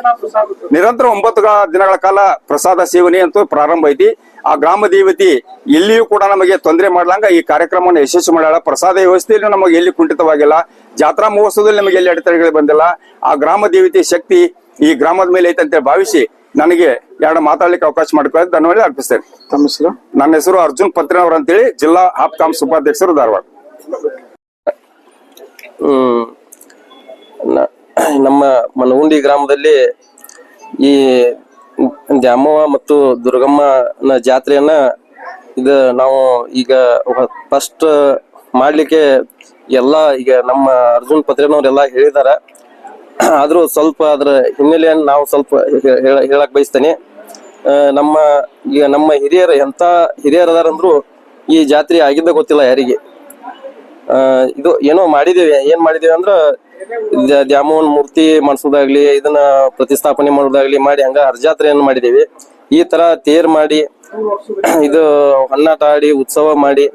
ನಿರಂತರ 9 ದಿನಗಳ ಕಾಲ ಪ್ರಸಾದ ಸೇವನೆ ಅಂತೂ ಪ್ರಾರಂಭ ಐತಿ. ಆ ಗ್ರಾಮ ದೇವತೆ ಎಲ್ಲಿಯೂ ಕೂಡ ನಮಗೆ ತೊಂದರೆ ಮಾಡ್ಲಂಗ ಈ ಕಾರ್ಯಕ್ರಮವನ್ನು ಯಶಸ್ವಿ ಮಾಡಲ್ಲ. ಪ್ರಸಾದ ವ್ಯವಸ್ಥೆಯಲ್ಲಿ ನಮಗೆ ಎಲ್ಲಿ ಕುಂಠಿತವಾಗಿಲ್ಲ. ಜಾತ್ರಾ ಮಹೋತ್ಸವದಲ್ಲಿ ನಮಗೆ ಎಲ್ಲಿ ಅಡೆತಡೆಗಳು ಬಂದಿಲ್ಲ. ಆ ಗ್ರಾಮ ದೇವತೆ ಶಕ್ತಿ ಈ ಗ್ರಾಮದ ಮೇಲೆ ಐತೆ ಅಂತ ಭಾವಿಸಿ ನನಗೆ 2 ಮಾತಾಡ್ಲಿಕ್ಕೆ ಅವಕಾಶ ಮಾಡಿಕೊಳ್ಳಿ ಧನ್ಯವಾದ ಅರ್ಪಿಸ್ತೇನೆ. ತಮ್ಮ ಹೆಸರು? ನನ್ನ ಹೆಸರು ಅರ್ಜುನ್ ಪತ್ರಿನವರ್ ಅಂತೇಳಿ, ಜಿಲ್ಲಾ ಹಾಪ್ಕಾಮ್ಸ್ ಉಪಾಧ್ಯಕ್ಷರು, ಧಾರವಾಡ. ನಮ್ಮ ಮನಗುಂಡಿ ಗ್ರಾಮದಲ್ಲಿ ಈ ದ್ಯಾಮವ್ವ ಮತ್ತು ದುರ್ಗಮ್ಮನ ಜಾತ್ರೆಯನ್ನ ಇದು ನಾವು ಈಗ ಫಸ್ಟ್ ಮಾಡ್ಲಿಕ್ಕೆ ಎಲ್ಲ ಈಗ ನಮ್ಮ ಅರ್ಜುನ್ ಪತ್ರಿನವರೆಲ್ಲ ಹೇಳಿದಾರ. ಆದ್ರೂ ಸ್ವಲ್ಪ ಅದ್ರ ಹಿನ್ನೆಲೆಯನ್ನು ನಾವು ಸ್ವಲ್ಪ ಹೇಳಕ್ ಬಯಸ್ತೇನೆ. ನಮ್ಮ ಹಿರಿಯರು ಎಂತ ಹಿರಿಯರು ಅದಾರಂದ್ರು ಈ ಜಾತ್ರೆ ಆಗಿದ್ದ ಗೊತ್ತಿಲ್ಲ ಯಾರಿಗೆ. ಇದು ಏನೋ ಮಾಡಿದೇವಿ. ಏನ್ ಮಾಡಿದೇವಿ ಅಂದ್ರ ದ್ಯಾಮವ್ವನ ಮೂರ್ತಿ ಮಾಡಿಸೋದಾಗ್ಲಿ, ಇದನ್ನ ಪ್ರತಿಷ್ಠಾಪನೆ ಮಾಡೋದಾಗ್ಲಿ ಮಾಡಿ ಹಂಗ ಹರಜಾತ್ರೆಯನ್ನು ಮಾಡಿದೇವಿ. ಈ ತರ ತೇರ್ ಮಾಡಿ ಇದು ಹೊನ್ನಾಟ ಆಡಿ ಉತ್ಸವ ಮಾಡಿ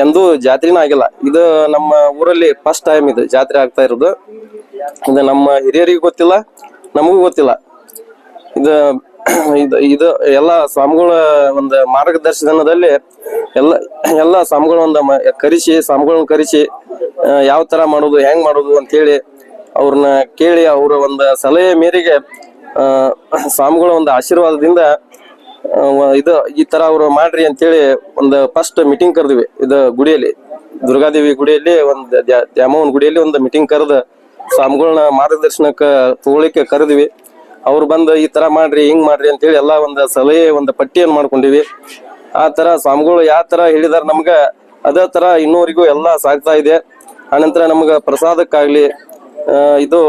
ಎಂದೂ ಜಾತ್ರೆನ ಆಗಿಲ್ಲ. ಇದು ನಮ್ಮ ಊರಲ್ಲಿ ಫಸ್ಟ್ ಟೈಮ್ ಇದು ಜಾತ್ರೆ ಆಗ್ತಾ ಇರೋದು. ಇದು ನಮ್ಮ ಹಿರಿಯರಿಗೂ ಗೊತ್ತಿಲ್ಲ, ನಮಗೂ ಗೊತ್ತಿಲ್ಲ. ಇದು ಎಲ್ಲ ಸ್ವಾಮಿಗಳ ಒಂದು ಮಾರ್ಗದರ್ಶನದಲ್ಲಿ ಎಲ್ಲ ಸ್ವಾಮಿಗಳ ಸ್ವಾಮಿಗಳನ್ನ ಕರೆಸಿ ಯಾವ ತರ ಮಾಡೋದು, ಹೆಂಗ್ ಮಾಡೋದು ಅಂತ ಹೇಳಿ ಅವ್ರನ್ನ ಕೇಳಿ ಅವರ ಒಂದು ಸಲಹೆ ಮೇರೆಗೆ ಸ್ವಾಮಿಗಳ ಒಂದು ಆಶೀರ್ವಾದದಿಂದ ಈ ತರ ಅವ್ರು ಮಾಡ್ರಿ ಅಂತ ಹೇಳಿ ಒಂದು ಫಸ್ಟ್ ಮೀಟಿಂಗ್ ಕರೆದ್ವಿ. ಇದು ಗುಡಿಯಲ್ಲಿ, ದುರ್ಗಾದೇವಿ ಗುಡಿಯಲ್ಲಿ, ಒಂದು ದ್ಯಾಮವ್ವನ ಗುಡಿಯಲ್ಲಿ ಒಂದು ಮೀಟಿಂಗ್ ಕರೆದು ಸ್ವಾಮಿಗಳನ್ನ ಮಾರ್ಗದರ್ಶನಕ್ಕೆ ತಗೊಳ್ಳಿಕ್ಕೆ ಕರೆದ್ವಿ. ಅವ್ರು ಬಂದು ಈ ತರ ಮಾಡ್ರಿ, ಹಿಂಗ್ ಮಾಡ್ರಿ ಅಂತ ಹೇಳಿ ಎಲ್ಲ ಒಂದು ಸಲಹೆ, ಒಂದು ಪಟ್ಟಿಯನ್ನು ಮಾಡ್ಕೊಂಡಿವಿ. ಆ ತರ ಸ್ವಾಮಿಗಳು ಯಾವ ತರ ಹೇಳಿದಾರ ನಮ್ಗ ಅದೇ ತರ ಇನ್ನೂವರೆಗೂ ಎಲ್ಲ ಸಾಗ್ತಾ ಇದೆ. ಆನಂತರ ನಮ್ಗ ಪ್ರಸಾದಕ್ಕಾಗ್ಲಿ, ಇದು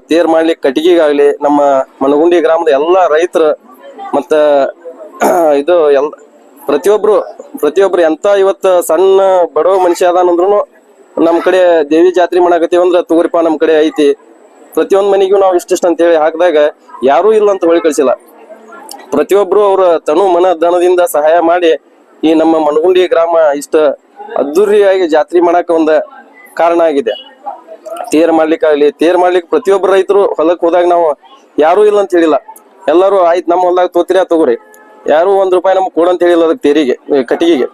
ತೇರ್ ಮಾಡ್ಲಿಕ್ಕೆ ಕಟ್ಟಿಗೆಗಾಗ್ಲಿ, ನಮ್ಮ ಮನಗುಂಡಿ ಗ್ರಾಮದ ಎಲ್ಲಾ ರೈತರು ಮತ್ತ ಇದು ಪ್ರತಿಯೊಬ್ರು ಎಂತ ಇವತ್ತು ಸಣ್ಣ ಬಡವ ಮನುಷ್ಯ ಅದಾನಂದ್ರು ನಮ್ ಕಡೆ ದೇವಿ ಜಾತ್ರೆ ಮಾಡಾಕತ್ತೀವಿ ಅಂದ್ರ ತಗೋರಿಪ್ಪ ನಮ್ ಕಡೆ ಐತಿ, ಪ್ರತಿಯೊಂದ್ ಮನೆಗೂ ನಾವು ಇಷ್ಟಿಷ್ಟ ಅಂತ ಹೇಳಿ ಹಾಕಿದಾಗ ಯಾರೂ ಇಲ್ಲ ಅಂತ ಹೊಳಿ ಕಳ್ಸಿಲ್ಲ. ಪ್ರತಿಯೊಬ್ರು ಅವ್ರ ತನು ಮನ ಧನದಿಂದ ಸಹಾಯ ಮಾಡಿ ಈ ನಮ್ಮ ಮನಗುಂಡಿ ಗ್ರಾಮ ಇಷ್ಟ ಅದ್ದೂರಿಯಾಗಿ ಜಾತ್ರೆ ಮಾಡಾಕ ಒಂದು ಕಾರಣ ಆಗಿದೆ. ತೇರ್ ಮಾಡ್ಲಿಕ್ಕೆ ಪ್ರತಿಯೊಬ್ಬರು ರೈತರು ಹೊಲಕ್ ಹೋದಾಗ ನಾವು ಯಾರು ಇಲ್ಲ ಅಂತ ಹೇಳಿಲ್ಲ. ಎಲ್ಲರೂ ಆಯ್ತು ನಮ್ಮ ಹೊಲದಾಗ ತೋತಿರಿ ತಗೋರಿ, ಯಾರು ₹1 ನಮ್ಗೆ ಕೊಡಂತ ಹೇಳಿಲ್ಲ ಅದಕ್ಕೆ ಕಟ್ಟಿಗೆಗೆ.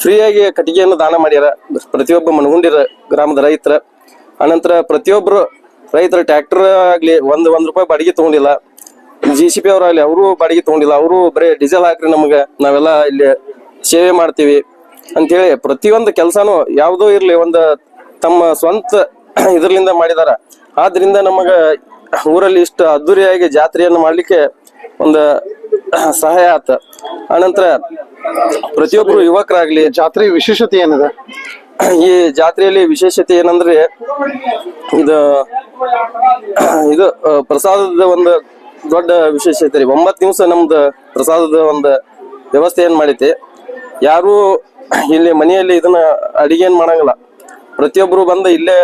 ಫ್ರೀಯಾಗಿ ಕಟ್ಟಿಗೆಯನ್ನು ದಾನ ಮಾಡ್ಯಾರ ಪ್ರತಿಯೊಬ್ಬ ಮನಗುಂಡಿ ಗ್ರಾಮದ ರೈತರ. ಅನಂತರ ಪ್ರತಿಯೊಬ್ರು ರೈತರ ಟ್ರ್ಯಾಕ್ಟರ್ ಆಗ್ಲಿ ಒಂದ್ ರೂಪಾಯಿ ಬಾಡಿಗೆ ತಗೊಂಡಿಲ್ಲ. JCP ಅವರಾಗ್ಲಿ ಅವರು ಬಾಡಿಗೆ ತಗೊಂಡಿಲ್ಲ. ಅವರು ಬರೀ ಡೀಸೆಲ್ ಹಾಕ್ರಿ ನಮ್ಗೆ, ನಾವೆಲ್ಲ ಇಲ್ಲಿ ಸೇವೆ ಮಾಡ್ತೀವಿ ಅಂತೇಳಿ ಪ್ರತಿಯೊಂದು ಕೆಲಸನೂ ಯಾವುದೋ ಇರ್ಲಿ ಒಂದು ತಮ್ಮ ಸ್ವಂತ ಇದ್ರಲಿಂದ ಮಾಡಿದಾರ. ಆದ್ರಿಂದ ನಮಗ ಊರಲ್ಲಿ ಇಷ್ಟು ಅದ್ದೂರಿಯಾಗಿ ಜಾತ್ರೆಯನ್ನು ಮಾಡ್ಲಿಕ್ಕೆ ಒಂದು ಸಹಾಯ ಆತ. ಅನಂತರ ಪ್ರತಿಯೊಬ್ರು ಯುವಕರಾಗ್ಲಿ ಜಾತ್ರೆ ವಿಶೇಷತೆ ಏನಿದೆ? ಈ ಜಾತ್ರೆಯಲ್ಲಿ ವಿಶೇಷತೆ ಏನಂದ್ರೆ ಇದು ಪ್ರಸಾದದ ಒಂದು ದೊಡ್ಡ ವಿಶೇಷತೆ ರೀ. 9 ದಿವಸ ನಮ್ದು ಪ್ರಸಾದದ ಒಂದು ವ್ಯವಸ್ಥೆ ಏನ್ ಮಾಡೈತಿ. ಯಾರು ಇಲ್ಲಿ ಮನೆಯಲ್ಲಿ ಇದನ್ನ ಅಡಿಗೆ ಏನ್ ಮಾಡಂಗಿಲ್ಲ. ಪ್ರತಿಯೊಬ್ರು ಬಂದ ಇಲ್ಲೇ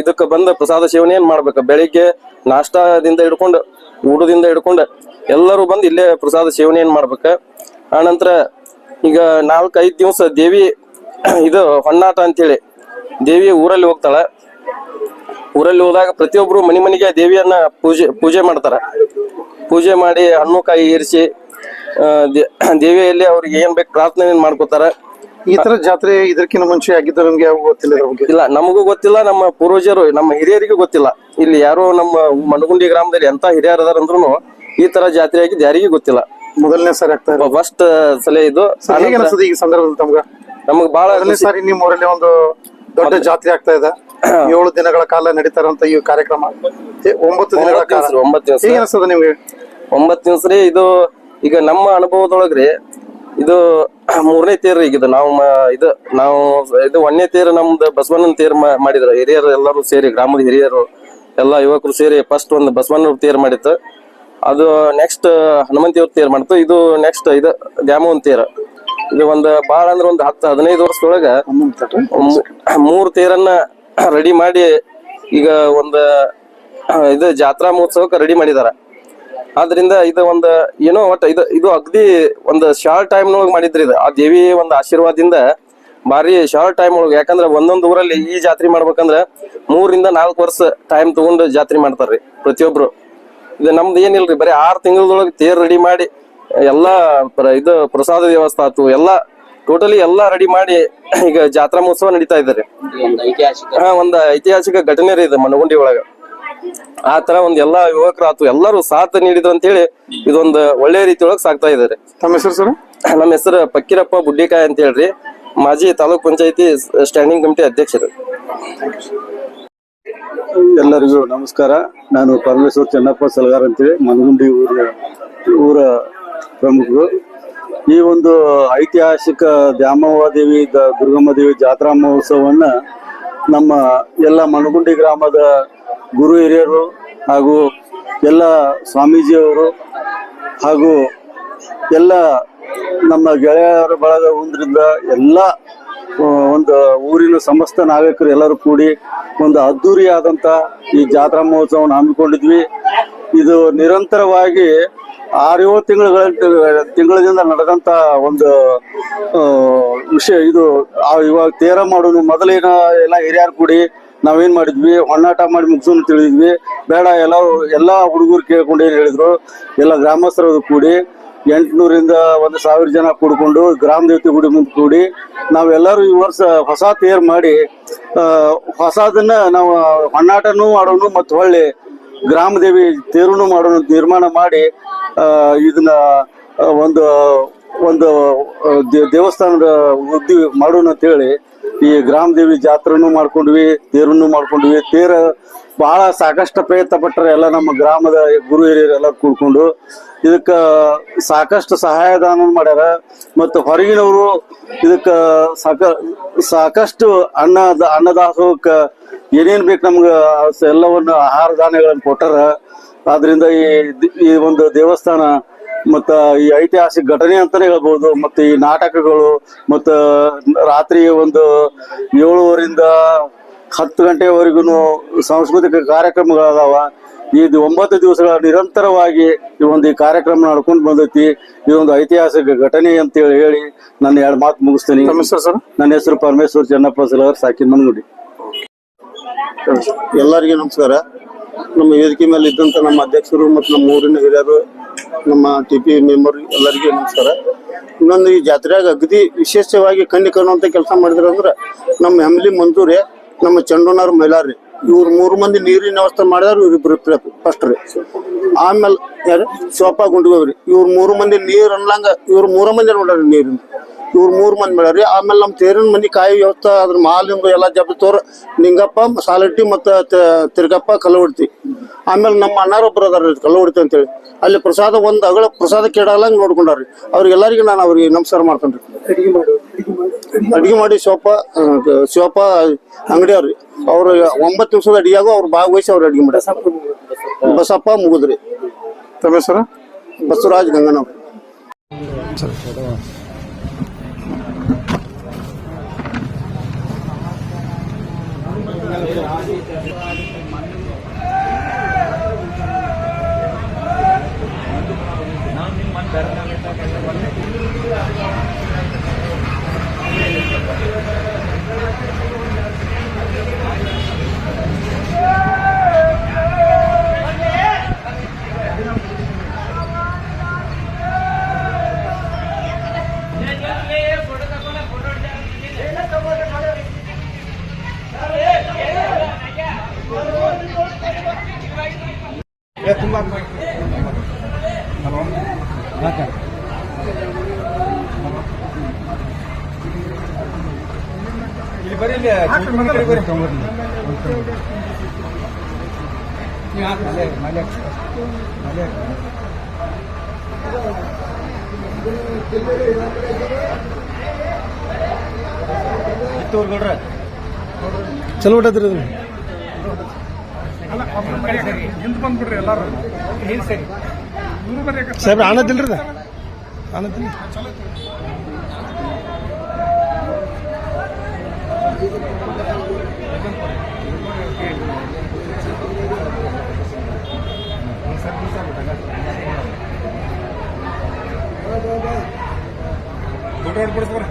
ಇದಕ್ಕೆ ಬಂದ ಪ್ರಸಾದ ಸೇವನೆ ಏನ್ ಮಾಡ್ಬೇಕು. ಬೆಳಿಗ್ಗೆ ನಾಷ್ಟಾದಿಂದ ಹಿಡ್ಕೊಂಡು ಊಟದಿಂದ ಹಿಡ್ಕೊಂಡು ಎಲ್ಲರೂ ಬಂದು ಇಲ್ಲೇ ಪ್ರಸಾದ ಸೇವನೆ ಏನ್ ಮಾಡ್ಬೇಕ. ಆನಂತರ ಈಗ 4-5 ದಿವಸ ದೇವಿ ಇದು ಹೊನ್ನಾಟ ಅಂತೇಳಿ ದೇವಿ ಊರಲ್ಲಿ ಹೋಗ್ತಾಳ. ಊರಲ್ಲಿ ಹೋದಾಗ ಪ್ರತಿಯೊಬ್ರು ಮನೆಗೆ ದೇವಿಯನ್ನ ಪೂಜೆ ಮಾಡ್ತಾರ. ಪೂಜೆ ಮಾಡಿ ಹಣ್ಣು ಕಾಯಿ ಏರಿಸಿ ದೇವಿಯಲ್ಲಿ ಅವ್ರಿಗೆ ಏನ್ ಬೇಕು ಪ್ರಾರ್ಥನೆ ಮಾಡ್ಕೋತಾರ. ಈ ತರ ಜಾತ್ರೆ ಇದಕ್ಕಿಂತ ಮುಂಚೆ ಆಗಿದ್ದ ನಿಮ್ಗೆ ಯಾವ ಗೊತ್ತಿಲ್ಲ? ಇಲ್ಲ, ನಮಗೂ ಗೊತ್ತಿಲ್ಲ, ನಮ್ಮ ಪೂರ್ವಜರು ನಮ್ಮ ಹಿರಿಯರಿಗೂ ಗೊತ್ತಿಲ್ಲ. ಇಲ್ಲಿ ಯಾರೋ ನಮ್ಮ ಮನಗುಂಡಿ ಗ್ರಾಮದಲ್ಲಿ ಎಂತ ಹಿರಿಯರ್ ಅದಾರ ಅಂದ್ರೂ ಈ ತರ ಜಾತ್ರೆ ಆಗಿದ್ದು ಯಾರಿಗೂ ಗೊತ್ತಿಲ್ಲ. ಮೊದಲನೇ ಸಾರಿ ಆಗ್ತಾ ಇದೆ, ಫಸ್ಟ್ ಸಲ ಇದು. ಈ ಸಂದರ್ಭದಲ್ಲಿ ನಮಗ್ ಬಹಳ ಸಾರಿ ನಿಮ್ಮ ಊರಲ್ಲಿ ಒಂದು ದೊಡ್ಡ ಜಾತ್ರೆ ಆಗ್ತಾ ಇದೆ. 7 ದಿನಗಳ ಕಾಲ ನಡೀತಾರಂತ ಈ ಕಾರ್ಯಕ್ರಮ. 9 ದಿನಗಳ ಕಾಲ. 9 ದಿವಸ. ಹೇಗೆ ಅನ್ಸ್ತದೆ ನಿಮ್ಗೆ? 9 ದಿವಸ ರೀ. ಇದು ಈಗ ನಮ್ಮ ಅನುಭವದೊಳಗ್ರಿ ಇದು 3ನೇ ತೇರು. ಈಗ ನಾವು ಇದು 1ನೇ ತೇರು ನಮ್ದು ಬಸವಣ್ಣನ ತೇರು ಮಾಡಿದ್ರು ಹಿರಿಯರು ಎಲ್ಲರೂ ಸೇರಿ, ಗ್ರಾಮದ ಹಿರಿಯರು ಎಲ್ಲಾ ಯುವಕರು ಸೇರಿ ಫಸ್ಟ್ ಒಂದು ಬಸವಣ್ಣನ ತೇರು ಮಾಡಿತ್ತು. ಅದು ನೆಕ್ಸ್ಟ್ ಹನುಮಂತಿಯವ್ರ ತೇರು ಮಾಡ್ತು. ಇದು ನೆಕ್ಸ್ಟ್ ಇದು ದ್ಯಾಮವ್ವನ ತೇರು. ಇದು ಒಂದು ಬಾಳ ಅಂದ್ರೆ ಒಂದು 10-15 ವರ್ಷದೊಳಗ 3 ತೇರನ್ನ ರೆಡಿ ಮಾಡಿ ಈಗ ಒಂದು ಇದು ಜಾತ್ರಾ ಮಹೋತ್ಸವಕ್ಕೆ ರೆಡಿ ಮಾಡಿದಾರ. ಆದ್ರಿಂದ ಇದು ಒಂದು ಏನೋ ಒಟ್ಟ ಇದು ಅಗ್ದಿ ಒಂದು ಶಾರ್ಟ್ ಟೈಮ್ ನೊಳಗೆ ಮಾಡಿದ್ರಿ. ಇದು ಆ ದೇವಿ ಒಂದು ಆಶೀರ್ವಾದದಿಂದ ಭಾರಿ ಶಾರ್ಟ್ ಟೈಮ್ ಒಳಗೆ. ಯಾಕಂದ್ರೆ ಒಂದೊಂದು ಊರಲ್ಲಿ ಈ ಜಾತ್ರೆ ಮಾಡ್ಬೇಕಂದ್ರೆ 3-4 ವರ್ಷ ಟೈಮ್ ತಗೊಂಡು ಜಾತ್ರೆ ಮಾಡ್ತಾರ್ರಿ ಪ್ರತಿಯೊಬ್ರು. ಇದು ನಮ್ದು ಏನಿಲ್ರಿ, ಬರೀ 6 ತಿಂಗಳದೊಳಗೆ ತೇರ್ ರೆಡಿ ಮಾಡಿ ಎಲ್ಲಾ ಇದು ಪ್ರಸಾದ ವ್ಯವಸ್ಥೆ ಆತು, ಎಲ್ಲಾ ಟೋಟಲಿ ಎಲ್ಲಾ ರೆಡಿ ಮಾಡಿ ಈಗ ಜಾತ್ರಾ ಮಹೋತ್ಸವ ನಡೀತಾ ಇದ್ದಾರೆ. ಒಂದು ಐತಿಹಾಸಿಕ ಘಟನೆ ರೀ ಇದು ಮನಗುಂಡಿ ಒಳಗ. ಆ ತರ ಒಂದ್ ಎಲ್ಲಾ ಯುವಕರು ಆತು ಎಲ್ಲರೂ ಸಾಥ್ ನೀಡಿದ್ರು ಅಂತ ಹೇಳಿ ಇದೊಂದು ಒಳ್ಳೆ ರೀತಿ ಒಳಗ್ ಸಾಕ್ತಾ ಇದಾರೆ. ತಮ್ಮ ಹೆಸರು ಸರ್? ನಮ್ಮ ಹೆಸರು ಪಕ್ಕೀರಪ್ಪ ಬುಡ್ಡಿಕಾಯಿ ಅಂತ ಹೇಳ್ರಿ, ಮಾಜಿ ತಾಲೂಕ್ ಪಂಚಾಯತಿ ಸ್ಟ್ಯಾಂಡಿಂಗ್ ಕಮಿಟಿ ಅಧ್ಯಕ್ಷರು. ಎಲ್ಲರಿಗೂ ನಮಸ್ಕಾರ. ನಾನು ಪರಮೇಶ್ವರ್ ಚೆನ್ನಪ್ಪ ಸಲಗಾರ್ ಅಂತೇಳಿ ಮನಗುಂಡಿ ಊರ ಪ್ರಮುಖರು. ಈ ಒಂದು ಐತಿಹಾಸಿಕ ದ್ಯಾಮವ್ವ ದೇವಿ ದುರ್ಗಮ್ಮ ದೇವಿ ಜಾತ್ರಾ ಮಹೋತ್ಸವವನ್ನ ನಮ್ಮ ಎಲ್ಲ ಮನಗುಂಡಿ ಗ್ರಾಮದ ಗುರು ಹಿರಿಯರು ಹಾಗೂ ಎಲ್ಲ ಸ್ವಾಮೀಜಿಯವರು ಹಾಗೂ ಎಲ್ಲ ನಮ್ಮ ಗೆಳೆಯರ ಬಳಗ ಒಂದರಿಂದ ಎಲ್ಲ ಒಂದು ಊರಿನ ಸಮಸ್ತ ನಾಗರಿಕರು ಎಲ್ಲರೂ ಕೂಡಿ ಒಂದು ಅದ್ದೂರಿಯಾದಂಥ ಈ ಜಾತ್ರಾ ಮಹೋತ್ಸವವನ್ನು ಹಮ್ಮಿಕೊಂಡಿದ್ವಿ. ಇದು ನಿರಂತರವಾಗಿ 6-7 ತಿಂಗಳಿಂದ ನಡೆದಂತ ಒಂದು ವಿಷಯ. ಇದು ಇವಾಗ ತೇರ ಮಾಡೋನು ಮೊದಲೇನ ಎಲ್ಲ ಹಿರಿಯರು ಕೂಡಿ ನಾವೇನ್ ಮಾಡಿದ್ವಿ, ಹೊನ್ನಾಟ ಮಾಡಿ ಮುಗಿಸೋನು ತಿಳಿದ್ವಿ. ಬೇಡ ಎಲ್ಲ ಹುಡುಗರು ಕೇಳ್ಕೊಂಡು ಏನ್ ಹೇಳಿದ್ರು, ಎಲ್ಲ ಗ್ರಾಮಸ್ಥರು ಕೂಡಿ 800ರಿಂದ 1000 ಜನ ಕೂಡ್ಕೊಂಡು ಗ್ರಾಮ ದೇವತೆ ಗುಡಿ ಮುಂದೆ ಕೂಡಿ ನಾವೆಲ್ಲರೂ ಈ ವರ್ಷ ಹೊಸ ತೇರ್ ಮಾಡಿ ಹೊಸದನ್ನ ನಾವು ಹೊನ್ನಾಟನೂ ಮಾಡೋನು ಮತ್ತು ಹೊಳ್ಳಿ ಗ್ರಾಮ ದೇವಿ ತೇರುನು ಮಾಡೋಣ ನಿರ್ಮಾಣ ಮಾಡಿ ಇದನ್ನ ಒಂದು ದೇವಸ್ಥಾನದ ವೃದ್ಧಿ ಮಾಡೋಣ ಅಂತೇಳಿ ಈ ಗ್ರಾಮ ದೇವಿ ಜಾತ್ರೆನೂ ಮಾಡ್ಕೊಂಡ್ವಿ, ತೇರನ್ನು ಮಾಡ್ಕೊಂಡ್ವಿ. ತೇರ ಬಹಳ ಸಾಕಷ್ಟು ಪ್ರಯತ್ನ ಪಟ್ಟರೆ ಎಲ್ಲ ನಮ್ಮ ಗ್ರಾಮದ ಗುರು ಹಿರಿಯರು ಎಲ್ಲ ಕೂಡ್ಕೊಂಡು ಇದಕ್ಕೆ ಸಾಕಷ್ಟು ಸಹಾಯದಾನ ಮಾಡ್ಯಾರ. ಮತ್ತು ಹೊರಗಿನವರು ಇದಕ್ಕೆ ಸಾಕಷ್ಟು ಅನ್ನದಾಸೋಹಕ್ಕೆ ಏನೇನ್ ಬೇಕು ನಮ್ಗೆ ಎಲ್ಲವನ್ನು ಆಹಾರ ಧಾನ್ಯಗಳನ್ನು ಕೊಟ್ಟಾರ. ಆದ್ರಿಂದ ಈ ಒಂದು ದೇವಸ್ಥಾನ ಮತ್ತ ಈ ಐತಿಹಾಸಿಕ ಘಟನೆ ಅಂತಾನೆ ಹೇಳ್ಬೋದು. ಮತ್ತೆ ಈ ನಾಟಕಗಳು ಮತ್ತು ರಾತ್ರಿ ಒಂದು 7:00ರಿಂದ 10 ಗಂಟೆವರೆಗೂ ಸಾಂಸ್ಕೃತಿಕ ಕಾರ್ಯಕ್ರಮಗಳದಾವ. ಇದು 9 ದಿವಸಗಳ ನಿರಂತರವಾಗಿ ಈ ಕಾರ್ಯಕ್ರಮ ನಡ್ಕೊಂಡು ಬಂದೈತಿ. ಇದೊಂದು ಐತಿಹಾಸಿಕ ಘಟನೆ ಅಂತ ಹೇಳಿ ನನ್ನ 2 ಮಾತು ಮುಗಿಸ್ತೀನಿ. ನನ್ನ ಹೆಸರು ಪರಮೇಶ್ವರ್ ಚೆನ್ನಪ್ಪ ಸಲಗಾರ್, ಸಾಕಿನ ಮನಗುಂಡಿ. ಎಲ್ಲರಿಗೂ ನಮಸ್ಕಾರ. ನಮ್ಮ ವೇದಿಕೆ ಮೇಲೆ ಇದ್ದಂತ ನಮ್ಮ ಅಧ್ಯಕ್ಷರು ಮತ್ತು ನಮ್ಮ ಊರಿನ ಹಿರಿಯರು, ನಮ್ಮ TP ಮೆಂಬರ್ ಎಲ್ಲರಿಗೂ ನಮಸ್ಕಾರ. ಇನ್ನೊಂದು ಈ ಜಾತ್ರೆಯಾಗ ಅಗದಿ ವಿಶೇಷವಾಗಿ ಕಣ್ಣಿ ಕಾಣುವಂತ ಕೆಲಸ ಮಾಡಿದ್ರು ಅಂದ್ರೆ ನಮ್ಮ ಹೆಮ್ಲಿ ಮಂಜೂರಿ, ನಮ್ಮ ಚಂಡೋನಾರ್ ಮೈಲಾರಿ, ಇವ್ರು 3 ಮಂದಿ ನೀರಿನ ವ್ಯವಸ್ಥೆ ಮಾಡಿದಾರ. ಇವ್ರಿಬ್ರು ಫಸ್ಟ್ ರೀ. ಆಮೇಲೆ ಯಾರು ಶಿವಪ್ಪ ಗುಂಡ್ಗೋವ್ರಿ, ಇವ್ರು 3 ಮಂದಿ ನೀರ್ ಅನ್ಲಂಗ ಇವ್ರು 3 ಮಂದಿ ನೋಡ್ರಿ ನೀರಿನ, ಇವ್ರು 3 ಮಂದಿ ಮಾಡ್ಯಾರಿ. ಆಮೇಲೆ ನಮ್ಮ ತೇರಿನ ಮಂದಿ ಕಾಯಿ ವ್ಯವಸ್ಥೆ ಅದ್ರ ಮಾಲಿಂದು ಎಲ್ಲ ಜಬ್ತೋರ್ ನಿಂಗಪ್ಪ ಸಾಲಟ್ಟಿ ಮತ್ತ ತಿರ್ಗಪ್ಪ ಕಲ್ಲವಡ್ತಿ. ಆಮೇಲೆ ನಮ್ಮ ಅಣ್ಣಾರೊಬ್ಬರು ಅದಾರ ಕಲ್ಲವಡ್ತಿ ಅಂತೇಳಿ, ಅಲ್ಲಿ ಪ್ರಸಾದ ಒಂದ್ ಅಗಳ ಪ್ರಸಾದ ಕೆಡಲ್ಲಂಗ್ ನೋಡ್ಕೊಂಡಾರ್ರಿ. ಅವ್ರಿಗೆಲ್ಲರಿಗೂ ನಾನು ಅವ್ರಿಗೆ ನಮಸ್ಕಾರ ಮಾಡ್ತೇನ್ರಿ. ಅಡಿಗೆ ಮಾಡಿ ಶಿವಪ್ಪ ಅಂಗಡಿ ಅವ್ರಿ, ಅವ್ರು 9 ದಿವಸದ ಅಡಿಯಾಗು ಅವ್ರು ಭಾಗವಹಿಸಿ ಅವ್ರು ಅಡಿಗೆ ಮಾಡ್ಯಾರ. ಬಸಪ್ಪ ಮುಗುದ್ರಿ. ತಮ್ಮ ಹೆಸರು? ಬಸವರಾಜ್ ಗಂಗನವ್ರು. ಚಲೋ ಹೊಟ್ಟದ್ರಿ ಸಾಹೇಬ್ರ ಆನದಿಲ್ರಿ ಆನದಿಲ್ಲ. ಫೋಟೋ ಹೊಡ್ಬಿಡ್ಸ್ಬಾರ.